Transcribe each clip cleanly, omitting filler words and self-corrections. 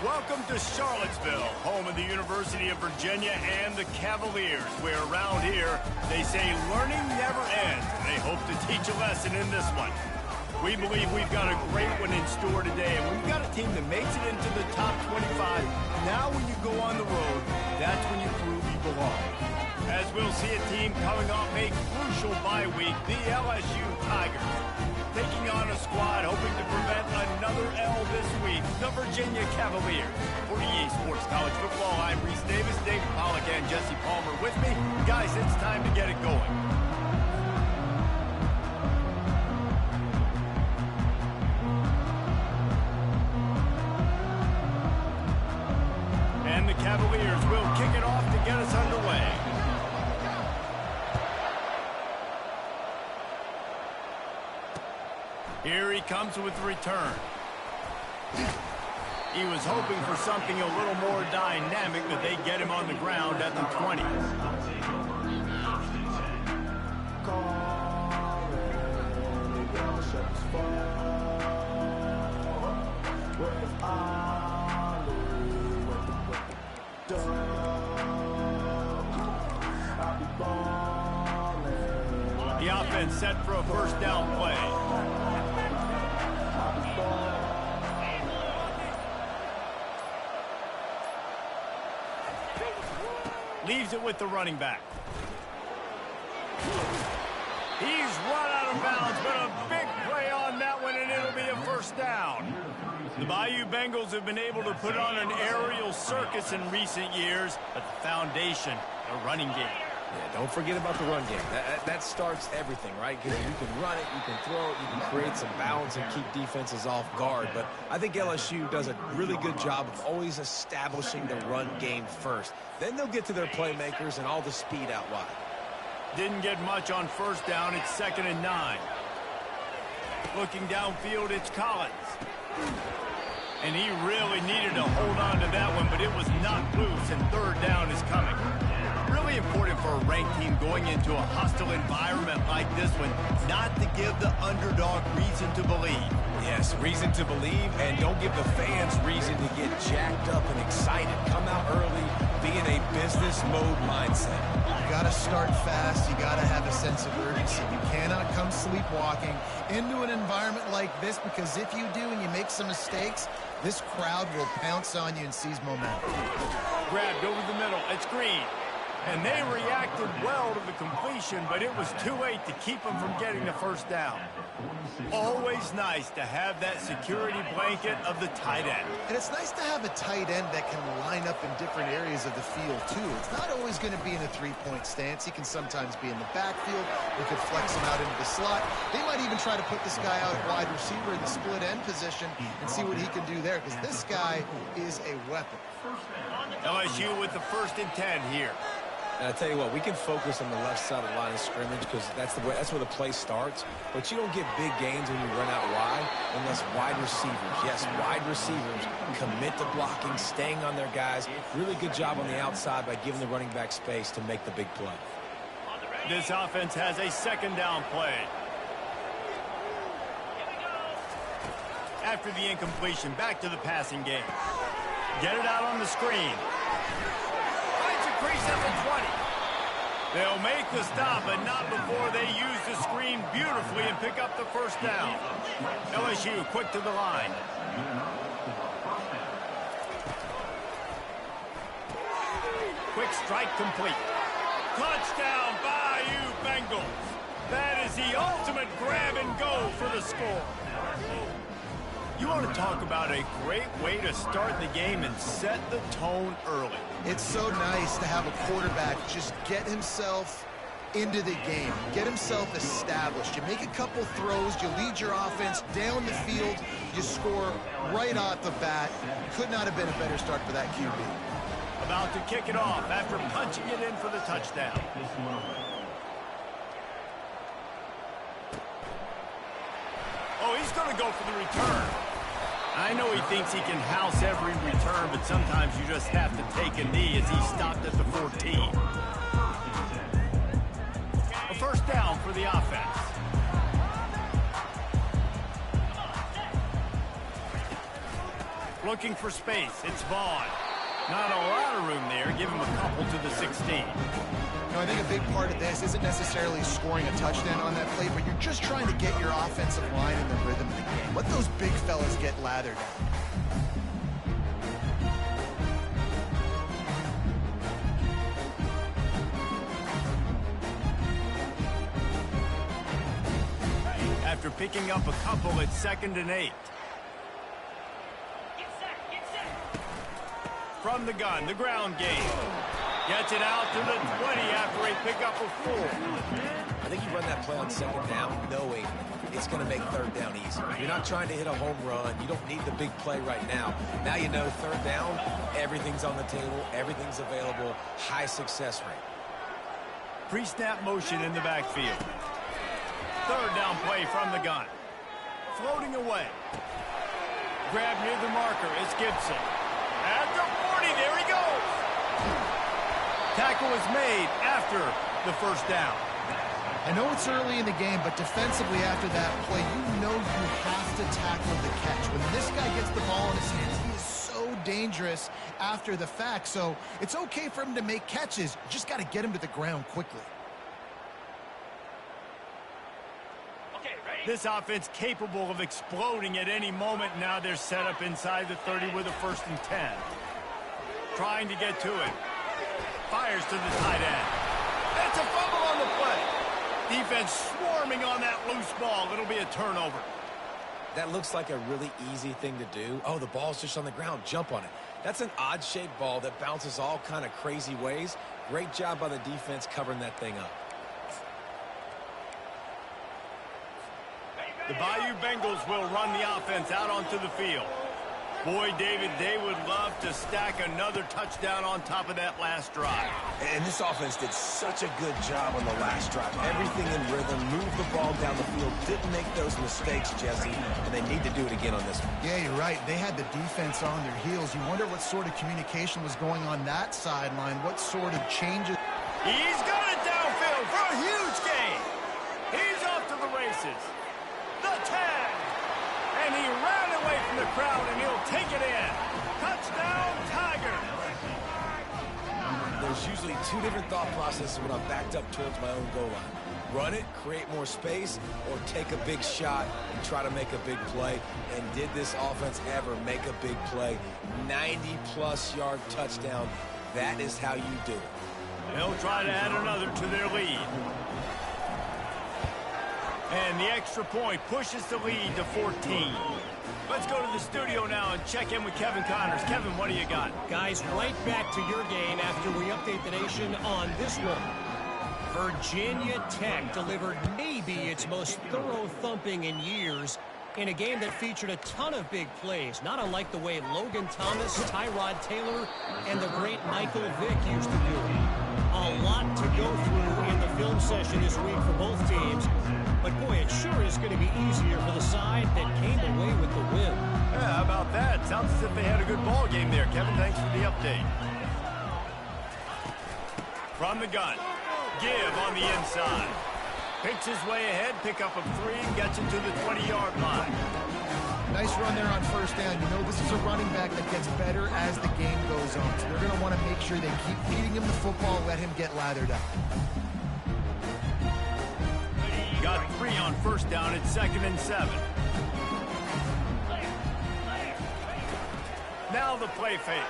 Welcome to Charlottesville, home of the University of Virginia and the Cavaliers, where around here they say learning never ends. They hope to teach a lesson in this one. We believe we've got a great one in store today, and we've got a team that makes it into the top 25. Now when you go on the road, that's when you prove you belong. As we'll see a team coming off a crucial bye week, the LSU Tigers, taking on a squad hoping to prevent another L this week, the Virginia Cavaliers. For EA Sports College Football, I'm Reese Davis, David Pollack, and Jesse Palmer with me. Guys, it's time to get it going. And the Cavaliers will kick it off to get us underway. Here he comes with the return. He was hoping for something a little more dynamic, but they get him on the ground at the 20. The offense set for a first down play. Leaves it with the running back. He's run out of bounds, but a big play on that one, and it'll be a first down. The Bayou Bengals have been able to put on an aerial circus in recent years, but the foundation, the running game. Yeah, don't forget about the run game. That starts everything, right? Because you can run it, you can throw it, you can create some balance and keep defenses off guard. But I think LSU does a really good job of always establishing the run game first. Then they'll get to their playmakers and all the speed out wide. Didn't get much on first down. It's 2nd and 9. Looking downfield, it's Collins. And he really needed to hold on to that one, but it was knocked loose, and third down is coming. Really important for a ranked team going into a hostile environment like this one, not to give the underdog reason to believe. Yes, reason to believe, and don't give the fans reason to get jacked up and excited. Come out early, be in a business mode mindset. You got to start fast. You got to have a sense of urgency. You cannot come sleepwalking into an environment like this, because if you do and you make some mistakes, this crowd will pounce on you and seize momentum. Grabbed over the middle. It's Green. And they reacted well to the completion, but it was too late to keep them from getting the first down. Always nice to have that security blanket of the tight end. And it's nice to have a tight end that can line up in different areas of the field, too. It's not always going to be in a three-point stance. He can sometimes be in the backfield. They could flex him out into the slot. They might even try to put this guy out at wide receiver in the split end position and see what he can do there, because this guy is a weapon. LSU with the 1st and 10 here. And I tell you what, we can focus on the left side of the line of scrimmage because that's where the play starts. But you don't get big gains when you run out wide unless wide receivers, yes, wide receivers commit to blocking, staying on their guys. Really good job on the outside by giving the running back space to make the big play. This offense has a 2nd down play. After the incompletion, back to the passing game. Get it out on the screen. Crease at the 20. They'll make the stop, but not before they use the screen beautifully and pick up the first down. LSU quick to the line. Quick strike complete. Touchdown, Bayou Bengals. That is the ultimate grab and go for the score. You want to talk about a great way to start the game and set the tone early. It's so nice to have a quarterback just get himself into the game, get himself established. You make a couple throws, you lead your offense down the field, you score right off the bat. Could not have been a better start for that QB. About to kick it off after punching it in for the touchdown. Oh, he's going to go for the return. I know he thinks he can house every return, but sometimes you just have to take a knee as he stopped at the 14. A first down for the offense. Looking for space. It's Vaughn. Not a lot of room there. Give him a couple to the 16. I think a big part of this isn't necessarily scoring a touchdown on that play, but you're just trying to get your offensive line in the rhythm of the game. Let those big fellas get lathered out. After picking up a couple, it's 2nd and 8. From the gun, the ground game. Gets it out to the 20 after a pickup of 4. I think you run that play on 2nd down knowing it's going to make 3rd down easy. You're not trying to hit a home run. You don't need the big play right now. Now you know 3rd down, everything's on the table, everything's available, high success rate. Pre-snap motion in the backfield. 3rd down play from the gun. Floating away. Grab near the marker. It's Gibson. At the 40, there he goes. Tackle is made after the 1st down. I know it's early in the game, but defensively after that play, you know you have to tackle the catch. When this guy gets the ball in his hands, he is so dangerous after the fact. So it's okay for him to make catches. You just got to get him to the ground quickly. This offense capable of exploding at any moment. Now they're set up inside the 30 with a 1st and 10. Trying to get to it. Fires to the tight end. That's a fumble on the play. Defense swarming on that loose ball. It'll be a turnover. That looks like a really easy thing to do. Oh, the ball's just on the ground. Jump on it. That's an odd-shaped ball that bounces all kind of crazy ways. Great job by the defense covering that thing up. The Bayou Bengals will run the offense out onto the field. Boy, David, they would love to stack another touchdown on top of that last drive. And this offense did such a good job on the last drive. Everything in rhythm, moved the ball down the field, didn't make those mistakes, Jesse, and they need to do it again on this one. Yeah, you're right. They had the defense on their heels. You wonder what sort of communication was going on that sideline, what sort of changes. He's got it downfield for a huge gain. He's off to the races. The tag. And he ran away from the crowd, and he'll take it in. Touchdown, Tigers. There's usually 2 different thought processes when I'm backed up towards my own goal line. Run it, create more space, or take a big shot and try to make a big play. And did this offense ever make a big play? 90-plus yard touchdown. That is how you do it. They'll try to add another to their lead. And the extra point pushes the lead to 14. Let's go to the studio now and check in with Kevin Connors. Kevin, what do you got? Guys, right back to your game after we update the nation on this one. Virginia Tech delivered maybe its most thorough thumping in years in a game that featured a ton of big plays, not unlike the way Logan Thomas, Tyrod Taylor, and the great Michael Vick used to do it. A lot to go through in the film session this week for both teams. But, boy, it sure is going to be easier for the side that came away with the win. Yeah, how about that? Sounds as if they had a good ball game there. Kevin, thanks for the update. From the gun. Give on the inside. Picks his way ahead, pick up of 3, and gets it to the 20-yard line. Nice run there on 1st down. You know this is a running back that gets better as the game goes on. So they're going to want to make sure they keep feeding him the football, let him get lathered up. Got 3 on 1st down at 2nd and 7. Now the play fake.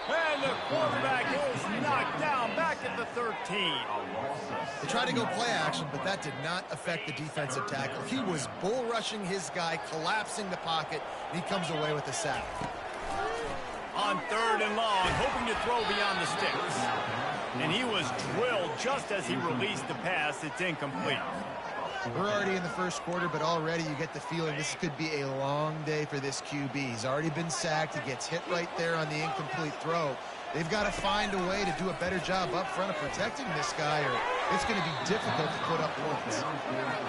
And the quarterback is knocked down back at the 13. They tried to go play action, but that did not affect the defensive tackle. He was bull rushing his guy, collapsing the pocket, and he comes away with a sack. On 3rd and long, hoping to throw beyond the sticks. And he was drilled just as he released the pass. It's incomplete. We're already in the 1st quarter, but already you get the feeling this could be a long day for this QB. He's already been sacked. He gets hit right there on the incomplete throw. They've got to find a way to do a better job up front of protecting this guy, or it's going to be difficult to put up points.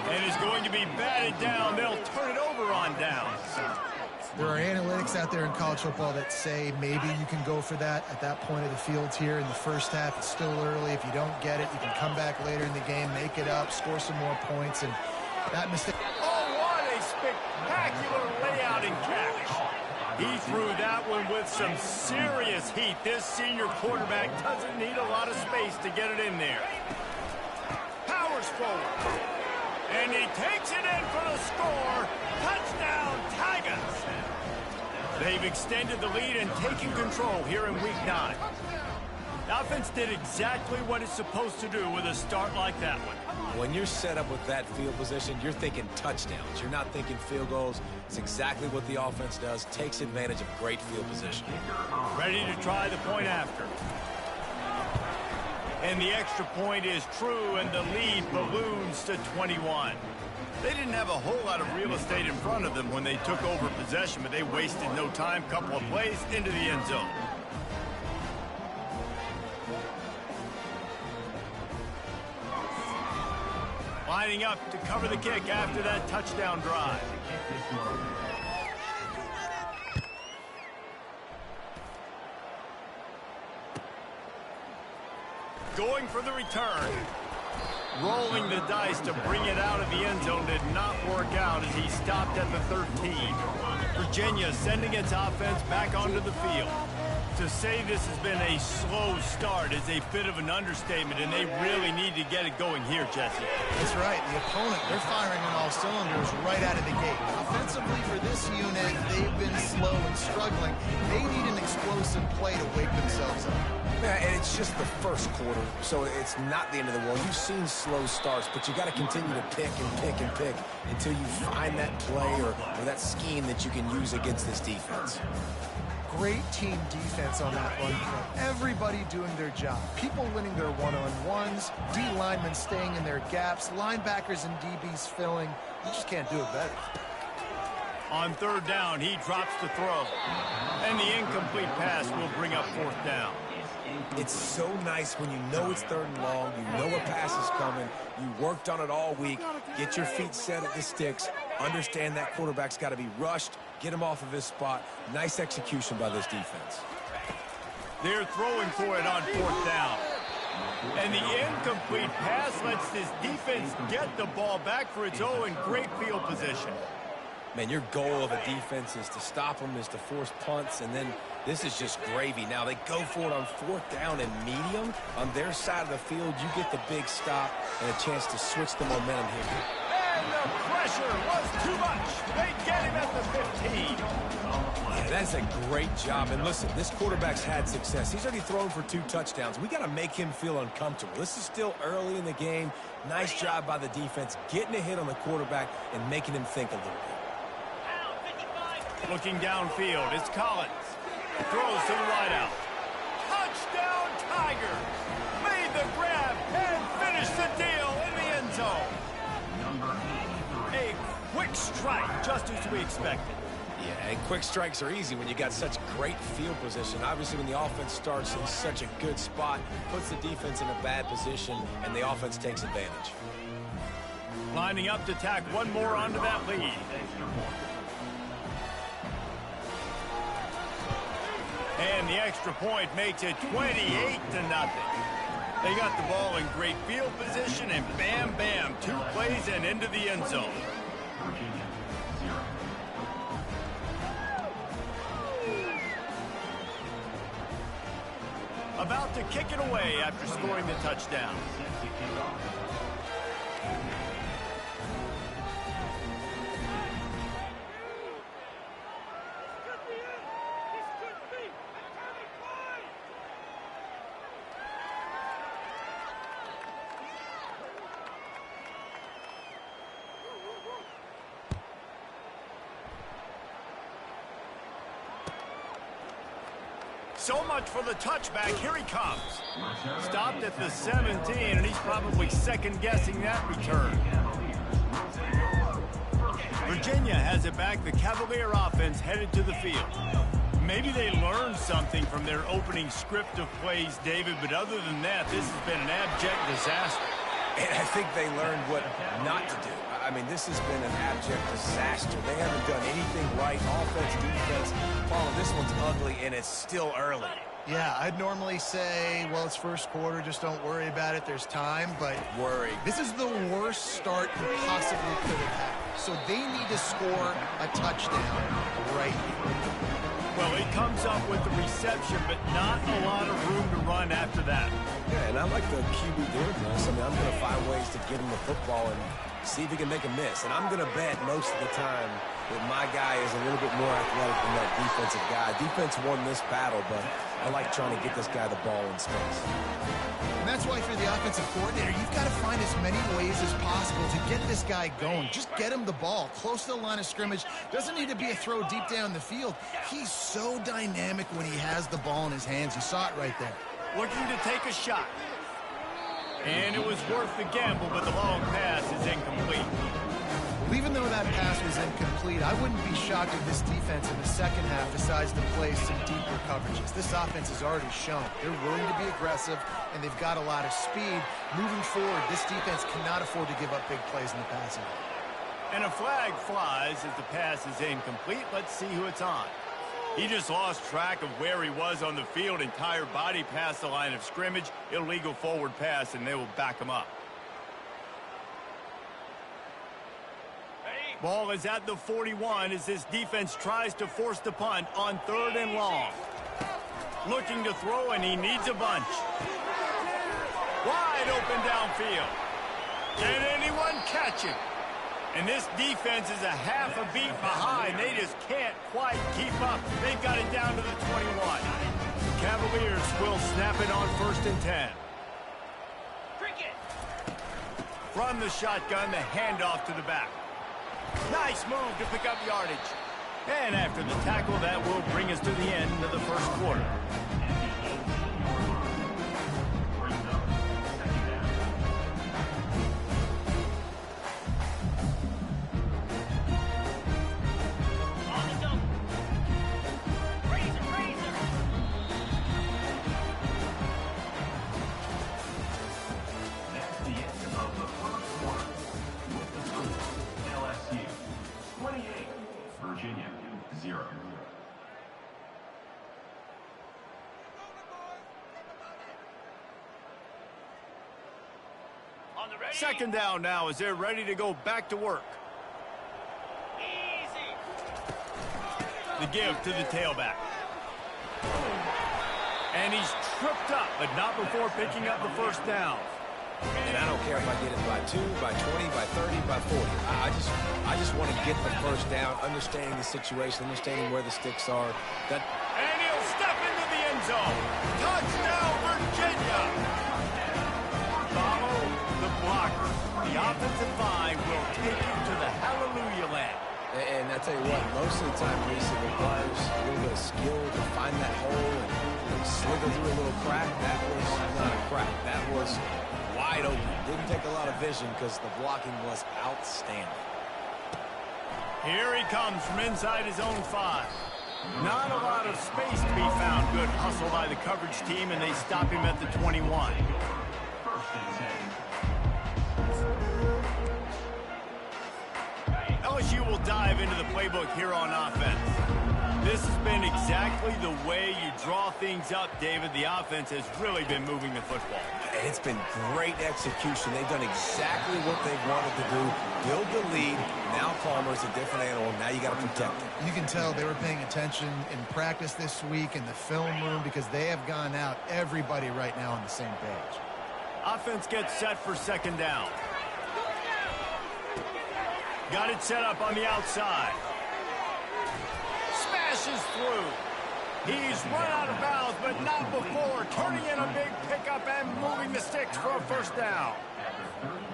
And it's going to be batted down. They'll turn it over on downs. There are analytics out there in college football that say maybe you can go for that at that point of the field here in the 1st half. It's still early. If you don't get it, you can come back later in the game, make it up, score some more points, and that mistake. Oh, what a spectacular layout and catch. He threw that one with some serious heat. This senior quarterback doesn't need a lot of space to get it in there. Powers forward. And he takes it in for the score. Touchdown, Tigers. They've extended the lead and taken control here in Week 9. The offense did exactly what it's supposed to do with a start like that one. When you're set up with that field position, you're thinking touchdowns. You're not thinking field goals. It's exactly what the offense does. Takes advantage of great field position. Ready to try the point after. And the extra point is true, and the lead balloons to 21. They didn't have a whole lot of real estate in front of them when they took over possession, but they wasted no time. Couple of plays into the end zone. Lining up to cover the kick after that touchdown drive. Going for the return. Rolling the dice to bring it out of the end zone did not work out as he stopped at the 13. Virginia sending its offense back onto the field. To say this has been a slow start is a bit of an understatement, and they really need to get it going here, Jesse. That's right. The opponent, they're firing on all cylinders right out of the gate. Offensively for this unit, they've been slow and struggling. They need an explosive play to wake themselves up. Yeah, and it's just the first quarter, so it's not the end of the world. You've seen slow starts, but you got to continue to pick and pick and pick until you find that play or that scheme that you can use against this defense. Great team defense on that run front. Everybody doing their job. People winning their one-on-ones, D linemen staying in their gaps, linebackers and DBs filling. You just can't do it better. On third down, he drops the throw. And the incomplete pass will bring up fourth down. It's so nice when you know it's third and long, you know a pass is coming, you worked on it all week, get your feet set at the sticks, understand that quarterback's got to be rushed, get him off of his spot. Nice execution by this defense. They're throwing for it on fourth down. And the incomplete pass lets this defense get the ball back for its own. Great field position. Man, your goal of a defense is to stop them, is to force punts, and then this is just gravy. Now, they go for it on fourth down and medium. On their side of the field, you get the big stop and a chance to switch the momentum here. And the pressure was too much. They get him at the 15. Yeah, that's a great job. And listen, this quarterback's had success. He's already thrown for 2 touchdowns. We got to make him feel uncomfortable. This is still early in the game. Nice job by the defense, getting a hit on the quarterback and making him think a little bit. Looking downfield, it's Collins. Throws to the wideout. Touchdown, Tigers! Made the grab and finished the deal in the end zone. A quick strike, just as we expected. Yeah, and quick strikes are easy when you got such great field position. Obviously, when the offense starts in such a good spot, puts the defense in a bad position, and the offense takes advantage. Lining up to tack one more onto that lead. And the extra point makes it 28-0. They got the ball in great field position, and bam, bam, 2 plays and into the end zone. About to kick it away after scoring the touchdown. So much for the touchback. Here he comes. Stopped at the 17, and he's probably second-guessing that return. Virginia has it back. The Cavalier offense headed to the field. Maybe they learned something from their opening script of plays, David, but other than that, this has been an abject disaster. And I think they learned what not to do. I mean, this has been an abject disaster. They haven't done anything right. Offense, defense. Paul, this one's ugly, and it's still early. Yeah, I'd normally say, well, it's first quarter, just don't worry about it, there's time, but this is the worst start you possibly could have had. So they need to score a touchdown right here. comes up with the reception, but not a lot of room to run after that. Yeah, and I like the QB doing this. I mean, I'm going to find ways to get him the football and see if he can make a miss. And I'm going to bet most of the time that my guy is a little bit more athletic than that defensive guy. Defense won this battle, but I like trying to get this guy the ball in space. And that's why for the offensive coordinator, you've got to find as many ways as possible to get this guy going. Just get him the ball close to the line of scrimmage. Doesn't need to be a throw deep down the field. He's so dynamic when he has the ball in his hands. You saw it right there. Looking to take a shot. And it was worth the gamble, but the long pass is incomplete. Well, even though that pass was incomplete, I wouldn't be shocked if this defense in the second half decides to play some deeper coverages. This offense has already shown they're willing to be aggressive, and they've got a lot of speed. Moving forward, this defense cannot afford to give up big plays in the passing game. And a flag flies as the pass is incomplete. Let's see who it's on. He just lost track of where he was on the field. Entire body past the line of scrimmage. Illegal forward pass, and they will back him up. Ball is at the 41 as this defense tries to force the punt on 3rd and long. Looking to throw, and he needs a bunch. Wide open downfield. Can anyone catch him? And this defense is a half a beat behind. They just can't quite keep up. They've got it down to the 21. Cavaliers will snap it on 1st and 10. From the shotgun, the handoff to the back. Nice move to pick up yardage. And after the tackle, that will bring us to the end of the first quarter. Second down now as they're ready to go back to work. Easy. The give to the tailback. And he's tripped up, but not before picking up the first down. And I don't care if I get it by 2, by 20, by 30, by 40. I just want to get the first down, understanding the situation, understanding where the sticks are. And he'll step into the end zone. Touchdown, Virginia! Follow the blocker. The offensive line will take him to the hallelujah land. And I tell you what, most of the time, Reese, it requires a little bit of skill to find that hole and slither through a little crack. That was not a crack. That was wide open. Didn't take a lot of vision because the blocking was outstanding. Here he comes from inside his own 5. Not a lot of space to be found. Good hustle by the coverage team, and they stop him at the 21. LSU will dive into the playbook here on offense. This has been exactly the way you draw things up, David. The offense has really been moving the football. And it's been great execution. They've done exactly what they've wanted to do. Build the lead. Now Palmer's a different animal. Now you got to protect him. You can tell they were paying attention in practice this week in the film room because they have gone out, everybody right now on the same page. Offense gets set for second down. Got it set up on the outside. Smashes through. He's run out of bounds, but not before turning in a big pickup and moving the sticks for a first down.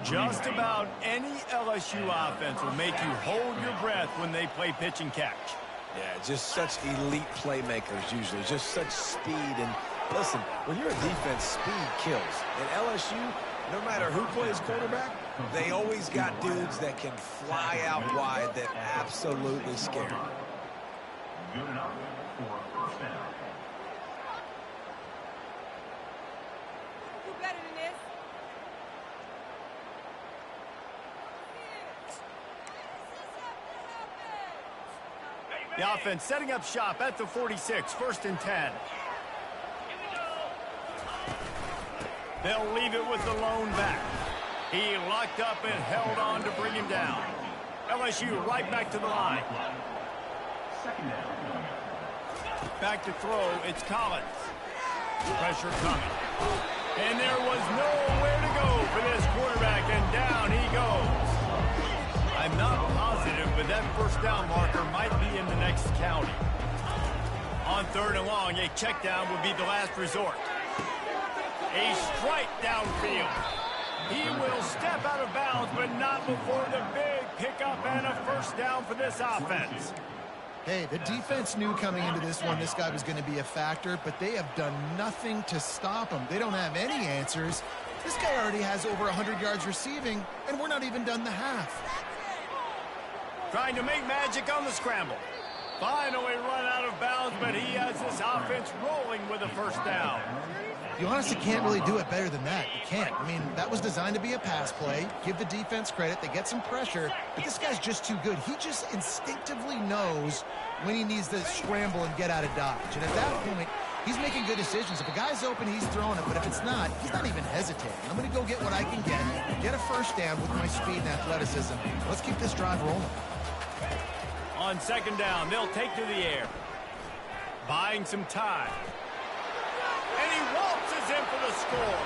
Just about any LSU offense will make you hold your breath when they play pitch and catch. Yeah, just such elite playmakers usually. Just such speed. And listen, when you're a defense, speed kills. And LSU, no matter who plays quarterback, they always got dudes that can fly out wide that absolutely scare them. Good enough for a first down. Do better than this. The offense setting up shop at the 46, 1st and 10. They'll leave it with the lone back. He locked up and held on to bring him down. LSU right back to the line. Second down. Back to throw, it's Collins. Pressure coming. And there was nowhere to go for this quarterback, and down he goes. I'm not positive, but that first down marker might be in the next county. On 3rd and long, a check down would be the last resort. A strike downfield. He will step out of bounds, but not before the big pickup and a first down for this offense. Hey, the defense knew coming into this one this guy was going to be a factor, but they have done nothing to stop him. They don't have any answers. This guy already has over 100 yards receiving, and we're not even done the half. Trying to make magic on the scramble. Finally run out of bounds, but he has this offense rolling with a first down. You honestly can't really do it better than that. You can't. I mean, that was designed to be a pass play. Give the defense credit. They get some pressure, but this guy's just too good. He just instinctively knows when he needs to scramble and get out of dodge. And at that point, he's making good decisions. If a guy's open, he's throwing it, but if it's not, he's not even hesitating. I'm going to go get what I can get a first down with my speed and athleticism. Let's keep this drive rolling. On 2nd down, they'll take to the air. Buying some time. And he waltzes in for the score.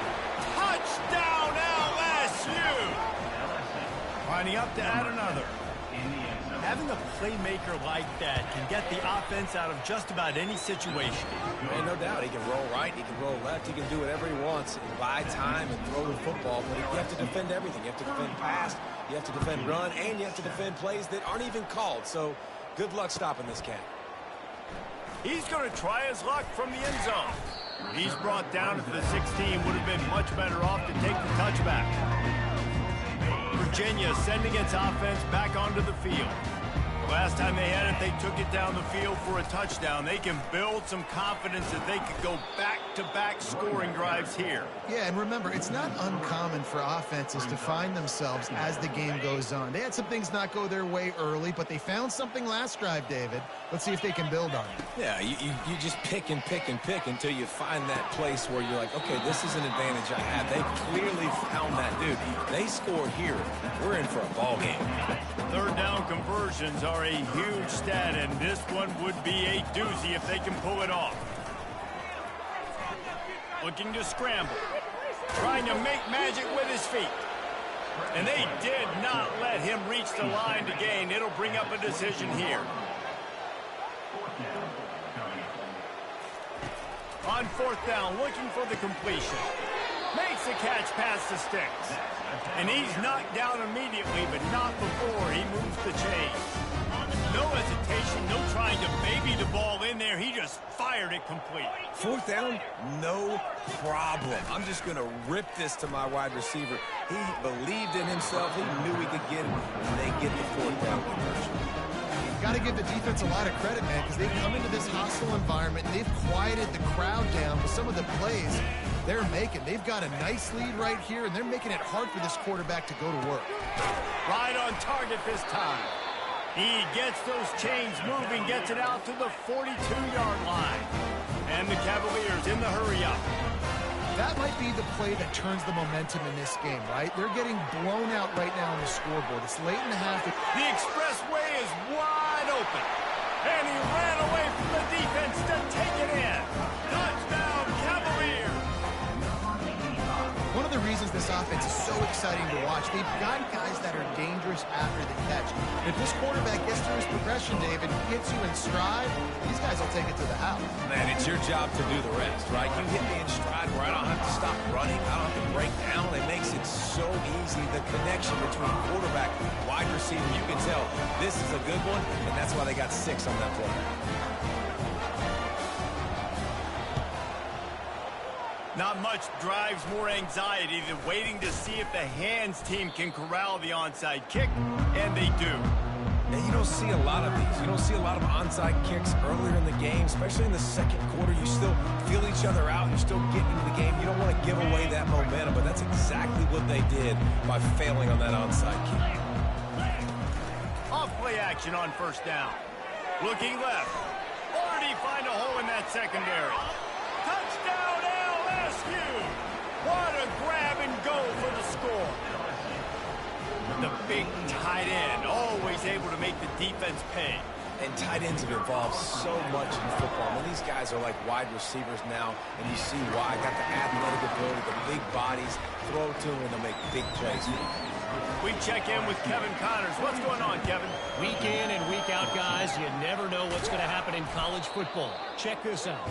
Touchdown, LSU! Lining up to add another. Having a playmaker like that can get the offense out of just about any situation. And no doubt, he can roll right, he can roll left, he can do whatever he wants and buy time and throw the football, but you have to defend everything. You have to defend pass, you have to defend run, and you have to defend plays that aren't even called. So good luck stopping this cat. He's going to try his luck from the end zone. He's brought down to the 16, would have been much better off to take the touchback. Virginia sending its offense back onto the field. The last time they had it, they took it down the field for a touchdown. They can build some confidence that they could go back-to-back scoring drives here. Yeah, and remember, it's not uncommon for offenses to find themselves as the game goes on. They had some things not go their way early, but they found something last drive, David. Let's see if they can build on it. Yeah, you just pick and pick and pick until you find that place where you're like, okay, this is an advantage I have. They clearly found that, dude. They scored here. We're in for a ball game. 3rd down conversions are a huge stat, and this one would be a doozy if they can pull it off. Looking to scramble. Trying to make magic with his feet. And they did not let him reach the line to gain. It'll bring up a decision here. On 4th down, looking for the completion. Makes the catch past the sticks. And he's knocked down immediately, but not before he moves the chains. No hesitation, no trying to baby the ball in there. He just fired it complete. 4th down, no problem. I'm just going to rip this to my wide receiver. He believed in himself. He knew he could get it, and they get the 4th down conversion. Got to give the defense a lot of credit, man, because they've come into this hostile environment and they've quieted the crowd down with some of the plays they're making. They've got a nice lead right here, and they're making it hard for this quarterback to go to work. Right on target this time. He gets those chains moving, gets it out to the 42-yard line. And the Cavaliers in the hurry-up. That might be the play that turns the momentum in this game, right? They're getting blown out right now on the scoreboard. It's late in the half. The expressway is wide open. And he ran away from the defense to take it in. Touchdown, Cavaliers. One of the reasons this offense is so exciting to watch, they've got guys that are dangerous after the catch. If this quarterback gets through his progression, David, hits you in stride, these guys will take it to the house. Man, it's your job to do the rest, right? You hit me in stride where I don't have to stop running. I don't have to break down. It makes it so easy. The connection between quarterback and wide receiver, you can tell this is a good one, and that's why they got 6 on that play. Not much drives more anxiety than waiting to see if the hands team can corral the onside kick, and they do. And you don't see a lot of these. You don't see a lot of onside kicks earlier in the game, especially in the 2nd quarter. You still feel each other out. You're still getting into the game. You don't want to give away that momentum, but that's exactly what they did by failing on that onside kick. Off play action on 1st down. Looking left. Already find a hole in that secondary. Touchdown, LSU! What a grab and go for the score. The big tight end, always able to make the defense pay. And tight ends have evolved so much in football. I mean, these guys are like wide receivers now, and you see why. Got the athletic ability, the big bodies, throw to them, and they'll make big plays. We check in with Kevin Connors. What's going on, Kevin? Week in and week out, guys, you never know what's going to happen in college football. Check this out.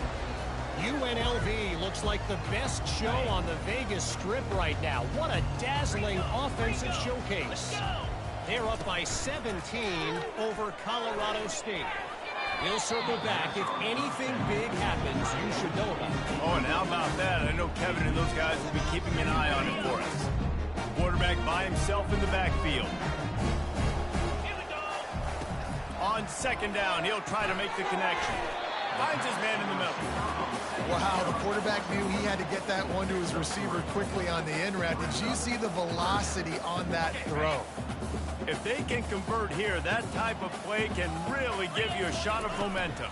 UNLV looks like the best show on the Vegas Strip right now. What a dazzling offensive showcase. They're up by 17 over Colorado State. We'll circle back. If anything big happens, you should know about it. Oh, and how about that? I know Kevin and those guys will be keeping an eye on it for us. Quarterback by himself in the backfield. On second down, he'll try to make the connection. Finds his man in the middle. Wow, the quarterback knew he had to get that one to his receiver quickly on the in route. Did you see the velocity on that throw? If they can convert here, that type of play can really give you a shot of momentum.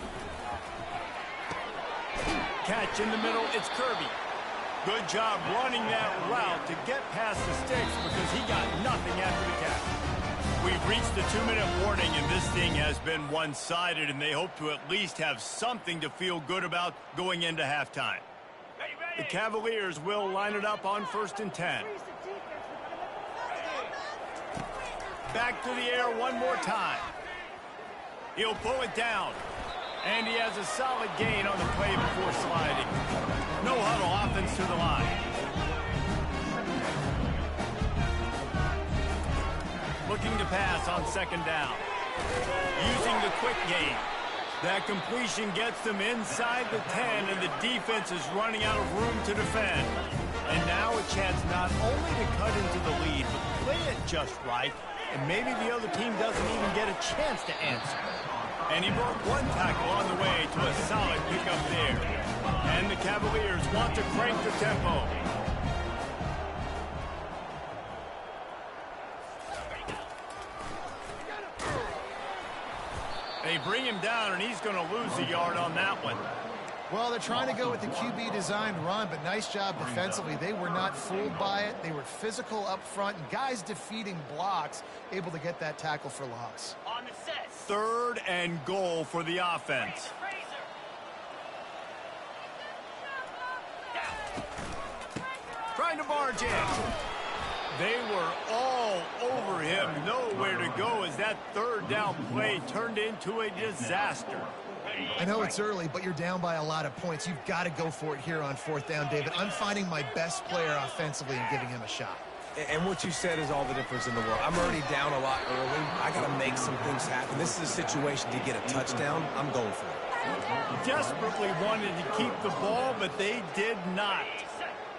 Catch in the middle, it's Kirby. Good job running that route to get past the sticks because he got nothing after the catch. We've reached the 2-minute warning, and this thing has been one-sided, and they hope to at least have something to feel good about going into halftime. The Cavaliers will line it up on 1st and 10. Back to the air one more time. He'll pull it down. And he has a solid gain on the play before sliding. No huddle, offense to the line. Looking to pass on second down. Using the quick game. That completion gets them inside the 10, and the defense is running out of room to defend. And now a chance not only to cut into the lead, but play it just right, and maybe the other team doesn't even get a chance to answer. And he broke one tackle on the way to a solid pickup there. And the Cavaliers want to crank the tempo. They bring him down, and he's going to lose a yard on that one. Well, they're trying to go with the QB-designed run, but nice job defensively. They were not fooled by it. They were physical up front, and guys defeating blocks, able to get that tackle for loss. On the set. 3rd and goal for the offense. Trying to barge in. They were all over him. Nowhere to go as that 3rd down play turned into a disaster. I know it's early, but you're down by a lot of points. You've got to go for it here on 4th down, David. I'm finding my best player offensively and giving him a shot. And what you said is all the difference in the world. I'm already down a lot early. I got to make some things happen. This is a situation to get a touchdown. I'm going for it. Desperately wanted to keep the ball, but they did not.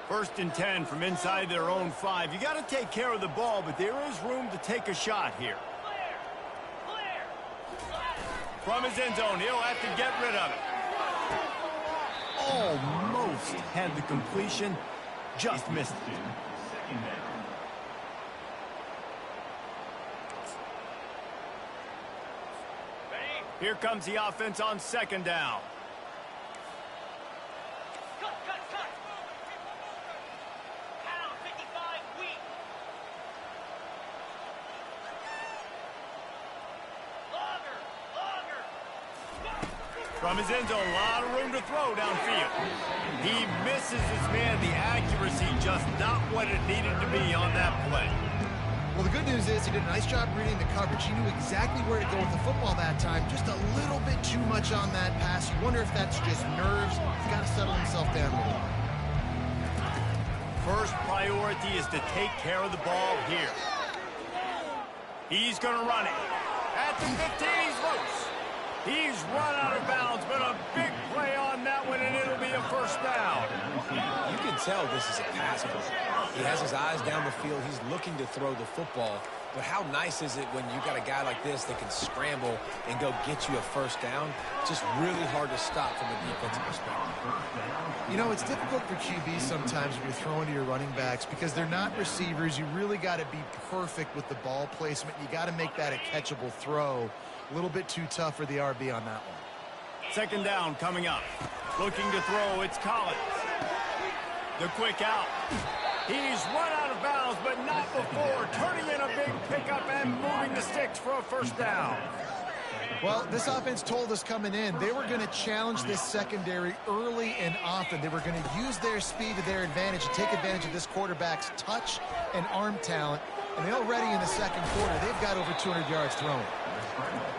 1st and 10 from inside their own 5. You got to take care of the ball, but there is room to take a shot here. From his end zone, he'll have to get rid of it. Almost had the completion, just missed it. Here comes the offense on 2nd down. From his end zone, a lot of room to throw downfield. He misses his man. The accuracy just not what it needed to be on that play. Well, the good news is he did a nice job reading the coverage. He knew exactly where to go with the football that time. Just a little bit too much on that pass. You wonder if that's just nerves. He's got to settle himself down a little. First priority is to take care of the ball here. He's going to run it. At the 15, he's loose. He's run out of bounds, but a big play on that one, and it'll be a 1st down. You can tell this is a pass play. He has his eyes down the field. He's looking to throw the football. But how nice is it when you got a guy like this that can scramble and go get you a 1st down? Just really hard to stop from a defensive perspective. You know, it's difficult for QBs sometimes when you're throwing to your running backs because they're not receivers. You really got to be perfect with the ball placement. You got to make that a catchable throw. A little bit too tough for the RB on that one. 2nd down coming up. Looking to throw, it's Collins. The quick out. He's run out of bounds, but not before turning in a big pickup and moving the sticks for a 1st down. Well, this offense told us coming in they were going to challenge this secondary early and often. They were going to use their speed to their advantage and take advantage of this quarterback's touch and arm talent. And already in the second quarter, they've got over 200 yards thrown.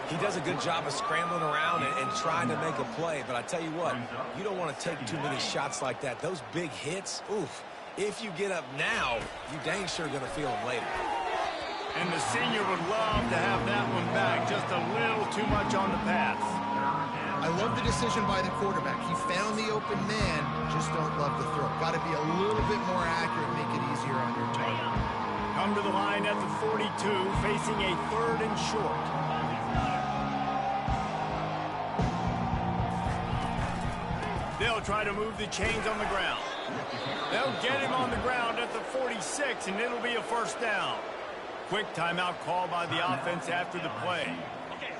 He does a good job of scrambling around and trying to make a play. But I tell you what, you don't want to take too many shots like that. Those big hits, oof. If you get up now, you dang sure going to feel them later. And the senior would love to have that one back. Just a little too much on the pass. I love the decision by the quarterback. He found the open man, just don't love the throw. Got to be a little bit more accurate, make it easier on your target. Come to the line at the 42, facing a 3rd and short. They'll try to move the chains on the ground. They'll get him on the ground at the 46, and it'll be a 1st down. Quick timeout call by the offense after the play.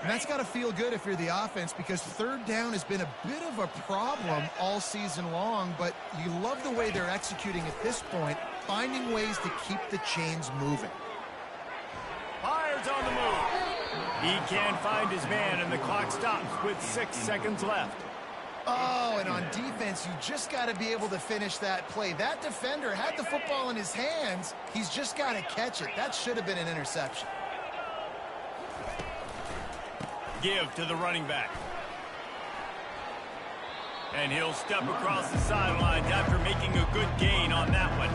And that's got to feel good if you're the offense, because 3rd down has been a bit of a problem all season long, but you love the way they're executing at this point, finding ways to keep the chains moving. Fires on the move. He can't find his man, and the clock stops with 6 seconds left. Oh, and on defense, you just got to be able to finish that play. That defender had the football in his hands. He's just got to catch it. That should have been an interception. Give to the running back. And he'll step across the sidelines after making a good gain on that one.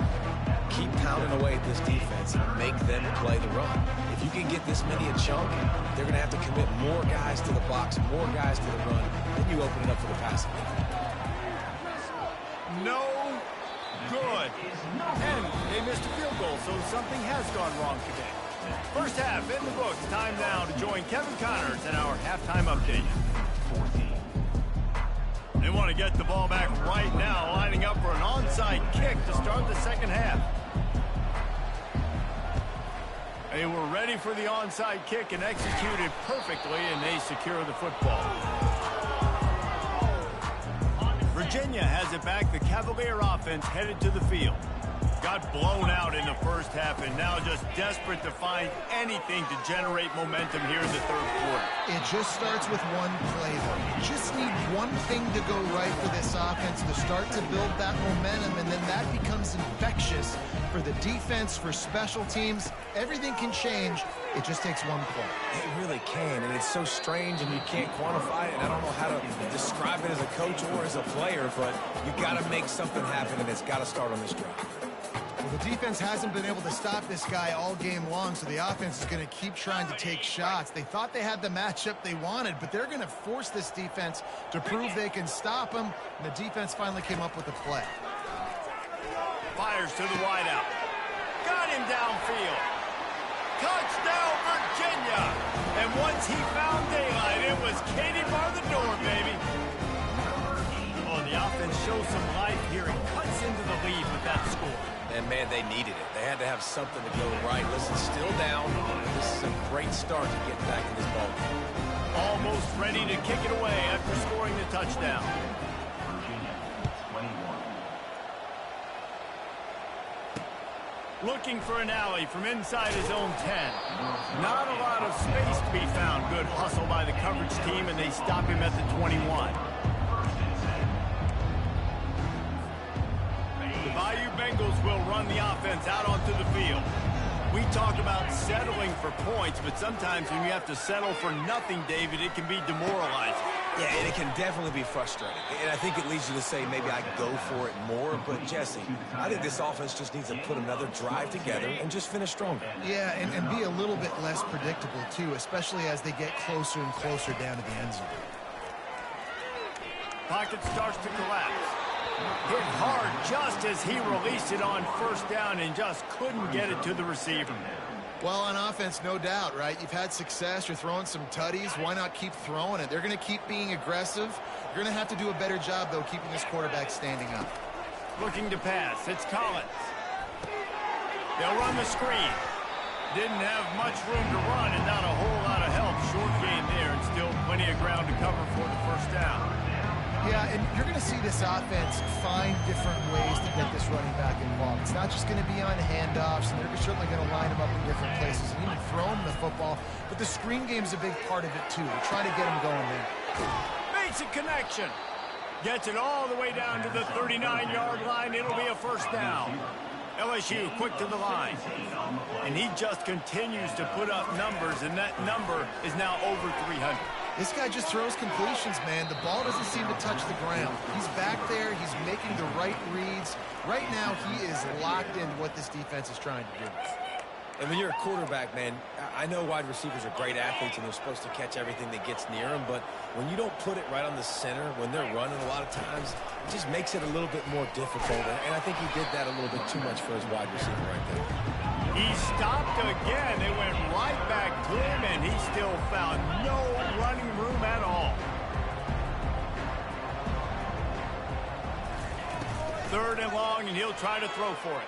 Keep pounding away at this defense and make them play the run. If you can get this many a chunk, they're going to have to commit more guys to the box, more guys to the run. Then you open it up for the passing. No good. And they missed a field goal, so something has gone wrong today. First half in the books. Time now to join Kevin Connors in our halftime update. They want to get the ball back right now, lining up for an onside kick to start the second half. They were ready for the onside kick and executed perfectly, and they secure the football. Virginia has it back. The Cavalier offense headed to the field. Got blown out in the first half and now just desperate to find anything to generate momentum here in the 3rd quarter. It just starts with one play, though. You just need one thing to go right for this offense to start to build that momentum, and then that becomes infectious for the defense, for special teams. Everything can change. It just takes one play. It really can, and it's so strange, and you can't quantify it, and I don't know how to describe it as a coach or as a player, but you got to make something happen, and it's got to start on this drive. Well, the defense hasn't been able to stop this guy all game long, so the offense is going to keep trying to take shots. They thought they had the matchup they wanted, but they're going to force this defense to prove they can stop him, and the defense finally came up with a play. Fires to the wideout. Got him downfield. Touchdown, Virginia! And once he found daylight, it was Katie bar the door, baby. Oh, the offense shows some life here and cuts into the lead with that score. And, man, they needed it. They had to have something to go right. Listen, still down. This is a great start to get back in this ball game. Almost ready to kick it away after scoring the touchdown. Virginia, 21. Looking for an alley from inside his own 10. Not a lot of space to be found. Good hustle by the coverage team, and they stop him at the 21. The Bayou Bengals will run the offense out onto the field. We talk about settling for points, but sometimes when you have to settle for nothing, David, it can be demoralizing. Yeah, and it can definitely be frustrating. And I think it leads you to say maybe I go for it more. But, Jesse, I think this offense just needs to put another drive together and just finish stronger. Yeah, and be a little bit less predictable, too, especially as they get closer and closer down to the end zone. Pocket starts to collapse. Hit hard just as he released it on 1st down and just couldn't get it to the receiver. Well, on offense, no doubt, right? You've had success. You're throwing some tutties. Why not keep throwing it? They're going to keep being aggressive. You're going to have to do a better job, though, keeping this quarterback standing up. Looking to pass. It's Collins. They'll run the screen. Didn't have much room to run and not a whole lot of help. Short gain there and still plenty of ground to cover for the 1st down. Yeah, and you're going to see this offense find different ways to get this running back involved. It's not just going to be on handoffs, and they're certainly going to line him up in different places and even throw him the football. But the screen game's a big part of it, too. They're trying to get him going there. Makes a connection. Gets it all the way down to the 39-yard line. It'll be a first down. LSU quick to the line. And he just continues to put up numbers, and that number is now over 300. This guy just throws completions, man. The ball doesn't seem to touch the ground. He's back there. He's making the right reads. Right now, he is locked into what this defense is trying to do. And when you're a quarterback, man, I know wide receivers are great athletes and they're supposed to catch everything that gets near them, but when you don't put it right on the center, when they're running a lot of times, it just makes it a little bit more difficult. And I think he did that a little bit too much for his wide receiver right there. He stopped again. They went right back to him, and he still found no running room at all. Third and long, and he'll try to throw for it.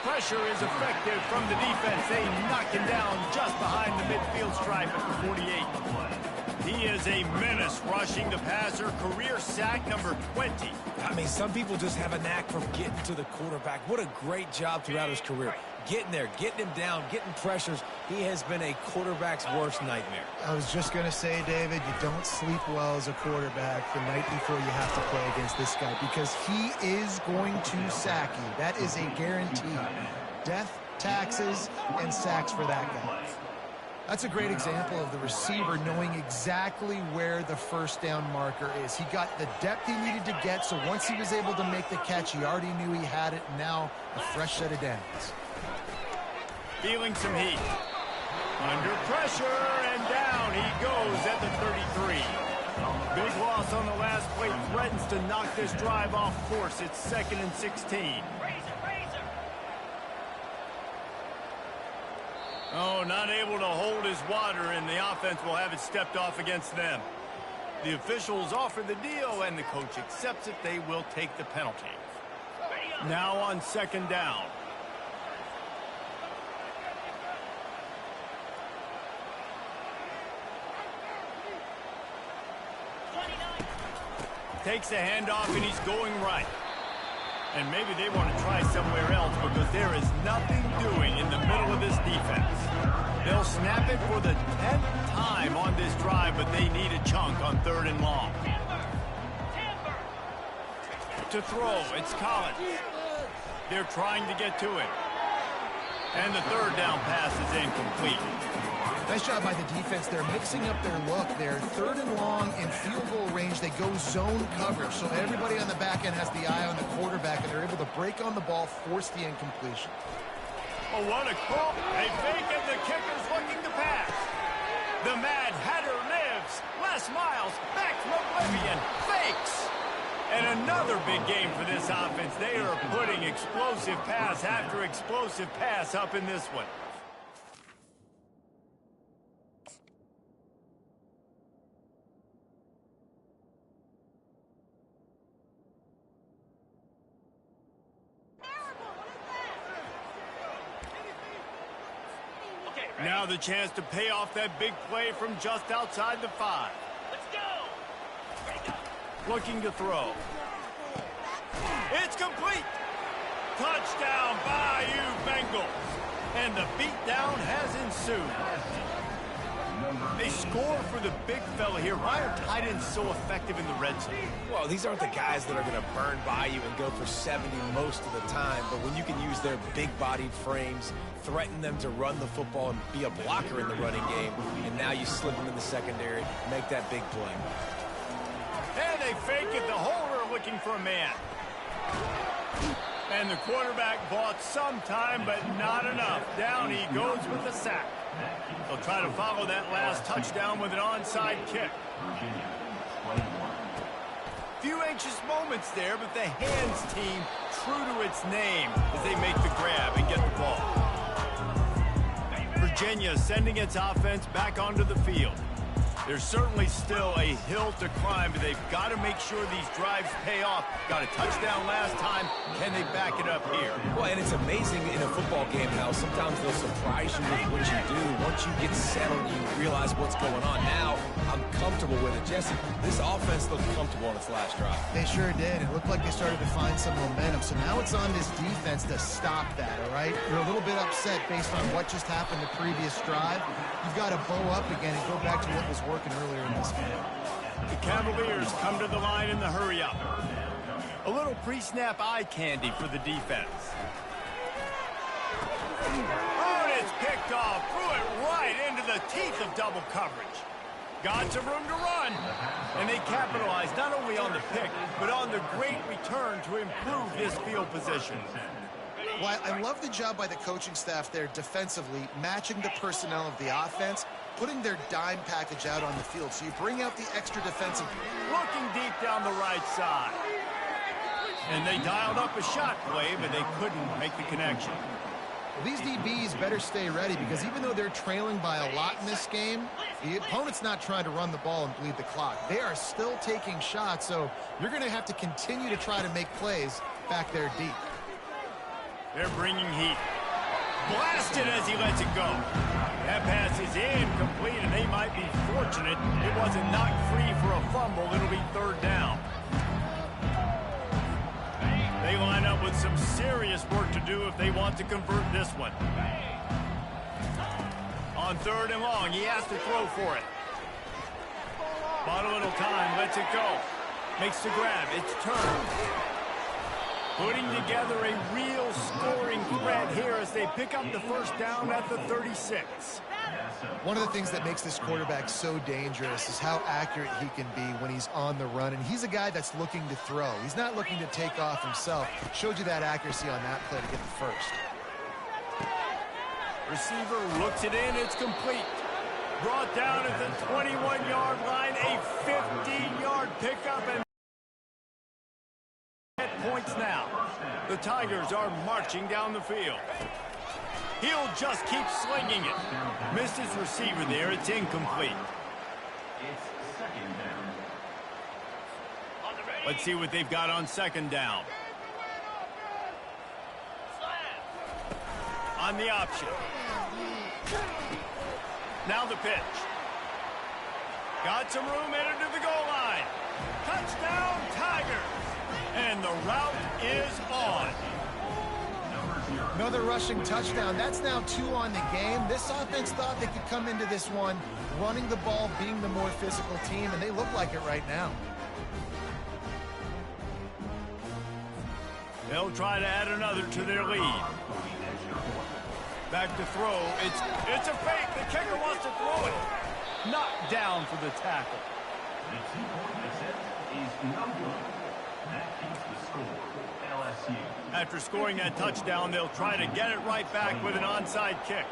Pressure is effective from the defense. They knock him down just behind the midfield stripe at the 48. He is a menace rushing the passer. Career sack number 20. I mean, some people just have a knack for getting to the quarterback. What a great job throughout his career. Getting there, getting him down, getting pressures. He has been a quarterback's worst nightmare. I was just going to say, David, you don't sleep well as a quarterback the night before you have to play against this guy because he is going to sack you. That is a guarantee. Death, taxes, and sacks for that guy. That's a great example of the receiver knowing exactly where the first down marker is. He got the depth he needed to get, so once he was able to make the catch, he already knew he had it, and now a fresh set of downs. Feeling some heat. Under pressure, and down he goes at the 33. Big loss on the last play. Threatens to knock this drive off course. It's 2nd and 16. Oh, not able to hold his water, and the offense will have it stepped off against them. The officials offer the deal, and the coach accepts it. They will take the penalty. Now on 2nd down. Takes the handoff, and he's going right. And maybe they want to try somewhere else because there is nothing doing in the middle of this defense. They'll snap it for the 10th time on this drive, but they need a chunk on 3rd and long. To throw, it's Collins. They're trying to get to it. And the 3rd down pass is incomplete. Nice job by the defense. They're mixing up their look there. 3rd and long in field goal range. They go zone coverage. So everybody on the back end has the eye on the quarterback, and they're able to break on the ball, force the incompletion. Oh, what a call. They fake it. The kicker's looking to pass. The Mad Hatter lives. Les Miles back from oblivion. Fakes. And another big game for this offense. They are putting explosive pass after explosive pass up in this one. Now the chance to pay off that big play from just outside the 5. Let's go. Looking to throw. It's complete. Touchdown, Bayou Bengals. And the beatdown has ensued. They score for the big fella here. Why are tight ends so effective in the red zone? Well, these aren't the guys that are going to burn by you and go for 70 most of the time, but when you can use their big-bodied frames, threaten them to run the football and be a blocker in the running game, and now you slip them in the secondary, make that big play. And they fake it. The holder looking for a man. And the quarterback bought some time, but not enough. Down he goes with the sack. They'll try to follow that last touchdown with an onside kick. Few anxious moments there, but the hands team true to its name as they make the grab and get the ball. Virginia sending its offense back onto the field. There's certainly still a hill to climb, but they've got to make sure these drives pay off. Got a touchdown last time. Can they back it up here? Well, and it's amazing in a football game how sometimes they'll surprise you with what you do. Once you get settled, you realize what's going on. Now, I'm comfortable with it. Jesse, this offense looked comfortable on its last drive. They sure did. It looked like they started to find some momentum. So now it's on this defense to stop that, all right? You're a little bit upset based on what just happened the previous drive. You've got to bow up again and go back to what was working earlier in this game. The Cavaliers come to the line in the hurry-up. A little pre-snap eye candy for the defense. Oh, and it's picked off. Threw it right into the teeth of double coverage. Got some room to run. And they capitalized not only on the pick, but on the great return to improve this field position. Well, I love the job by the coaching staff there defensively, matching the personnel of the offense, putting their dime package out on the field. So you bring out the extra defensive. Looking deep down the right side. And they dialed up a shot play, but they couldn't make the connection. Well, these DBs better stay ready because even though they're trailing by a lot in this game, the opponent's not trying to run the ball and bleed the clock. They are still taking shots, so you're going to have to continue to try to make plays back there deep. They're bringing heat. Blasted as he lets it go. That pass is incomplete, and they might be fortunate it wasn't knocked free for a fumble. It'll be third down. They line up with some serious work to do if they want to convert this one. On third and long, he has to throw for it. Bought a little time, lets it go. Makes the grab, it's turned. Putting together a real scoring threat here as they pick up the first down at the 36. One of the things that makes this quarterback so dangerous is how accurate he can be when he's on the run. And he's a guy that's looking to throw. He's not looking to take off himself. Showed you that accuracy on that play to get the first. Receiver looks it in. It's complete. Brought down at the 21-yard line. A 15-yard pickup and points now. The Tigers are marching down the field. He'll just keep slinging it. Missed his receiver there. It's incomplete. Let's see what they've got on second down. On the option. Now the pitch. Got some room, headed to the goal line. Touchdown, Tigers. And the route is on. Another rushing touchdown. That's now 2 on the game. This offense thought they could come into this one running the ball, being the more physical team, and they look like it right now. They'll try to add another to their lead. Back to throw. It's a fake. The kicker wants to throw it. Knocked down for the tackle. The 2-point attempt is no good. That keeps the score. LSU. After scoring that touchdown, they'll try to get it right back with an onside kick.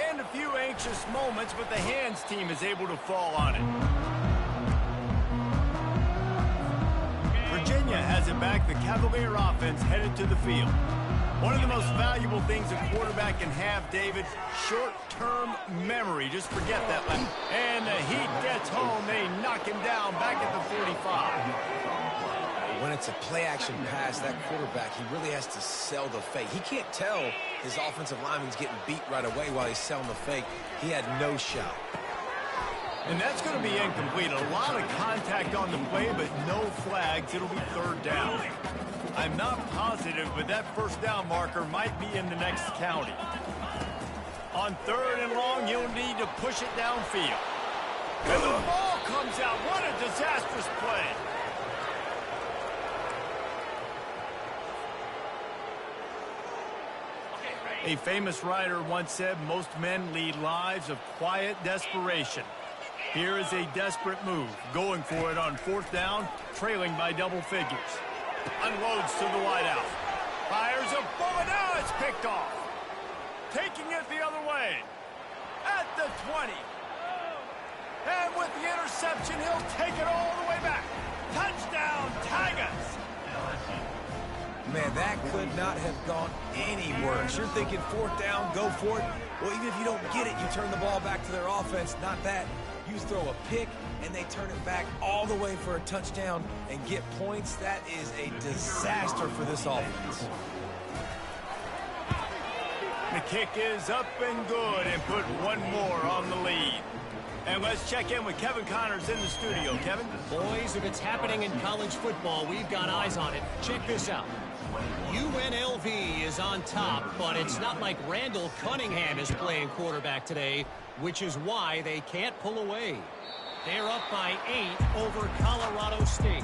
And a few anxious moments, but the hands team is able to fall on it. Virginia has it back. The Cavalier offense headed to the field. One of the most valuable things a quarterback can have, David, short-term memory. Just forget that. And the Heat gets home. They knock him down back at the 45. When it's a play-action pass, that quarterback, he really has to sell the fake. He can't tell his offensive lineman's getting beat right away while he's selling the fake. He had no shot. And that's going to be incomplete. A lot of contact on the play, but no flags. It'll be third down. I'm not positive, but that first down marker might be in the next county. On third and long, you'll need to push it downfield. And the ball comes out. What a disastrous play. A famous writer once said, most men lead lives of quiet desperation. Here is a desperate move, going for it on fourth down, trailing by double figures. Unloads to the wideout. Fires a bullet. Now it's picked off. Taking it the other way. At the 20. And with the interception, he'll take it all the way back. Touchdown, Tigers. Man, that could not have gone any worse. You're thinking fourth down, go for it. Well, even if you don't get it, you turn the ball back to their offense. Not that. You throw a pick, and they turn it back all the way for a touchdown and get points. That is a disaster for this offense. The kick is up and good and put one more on the lead. And let's check in with Kevin Connors in the studio. Kevin? Boys, if it's happening in college football, we've got eyes on it. Check this out. UNLV is on top, but it's not like Randall Cunningham is playing quarterback today, which is why they can't pull away. They're up by 8 over Colorado State.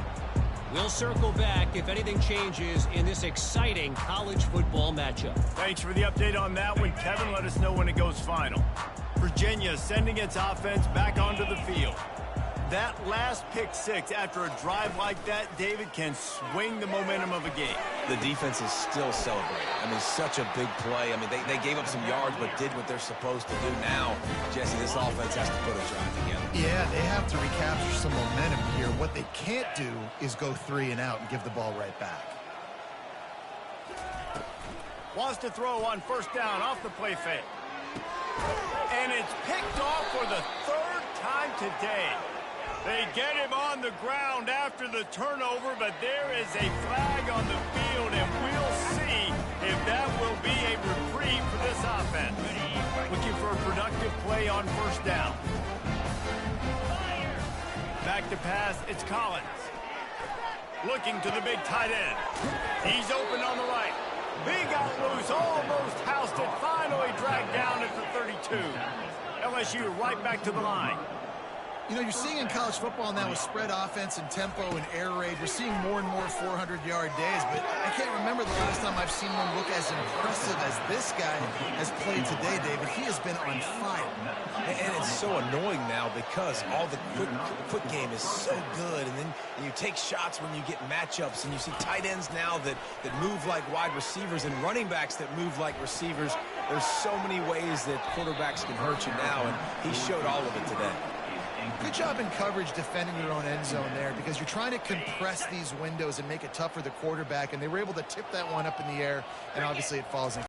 We'll circle back if anything changes in this exciting college football matchup. Thanks for the update on that one, Kevin. Let us know when it goes final. Virginia sending its offense back onto the field. That last pick six after a drive like that, David, can swing the momentum of a game. The defense is still celebrating. I mean, such a big play. I mean, they gave up some yards but did what they're supposed to do. Now, Jesse, this offense has to put a drive together. Yeah, they have to recapture some momentum here. What they can't do is go 3 and out and give the ball right back. Wants to throw on first down off the play fake. And it's picked off for the 3rd time today. They get him on the ground after the turnover, but there is a flag on the field, and we'll see if that will be a reprieve for this offense. Looking for a productive play on first down. Back to pass, it's Collins. Looking to the big tight end. He's open on the right. He got loose, almost housed it, finally dragged down at the 32. LSU right back to the line. You know, you're seeing in college football now with spread offense and tempo and air raid, we're seeing more and more 400-yard days, but I can't remember the last time I've seen one look as impressive as this guy has played today, David. He has been on fire. And it's so annoying now because all the quick game is so good, and then you take shots when you get matchups, and you see tight ends now that move like wide receivers and running backs that move like receivers. There's so many ways that quarterbacks can hurt you now, and he showed all of it today. Good job in coverage defending your own end zone there because you're trying to compress these windows and make it tough for the quarterback, and they were able to tip that one up in the air, and obviously it falls in.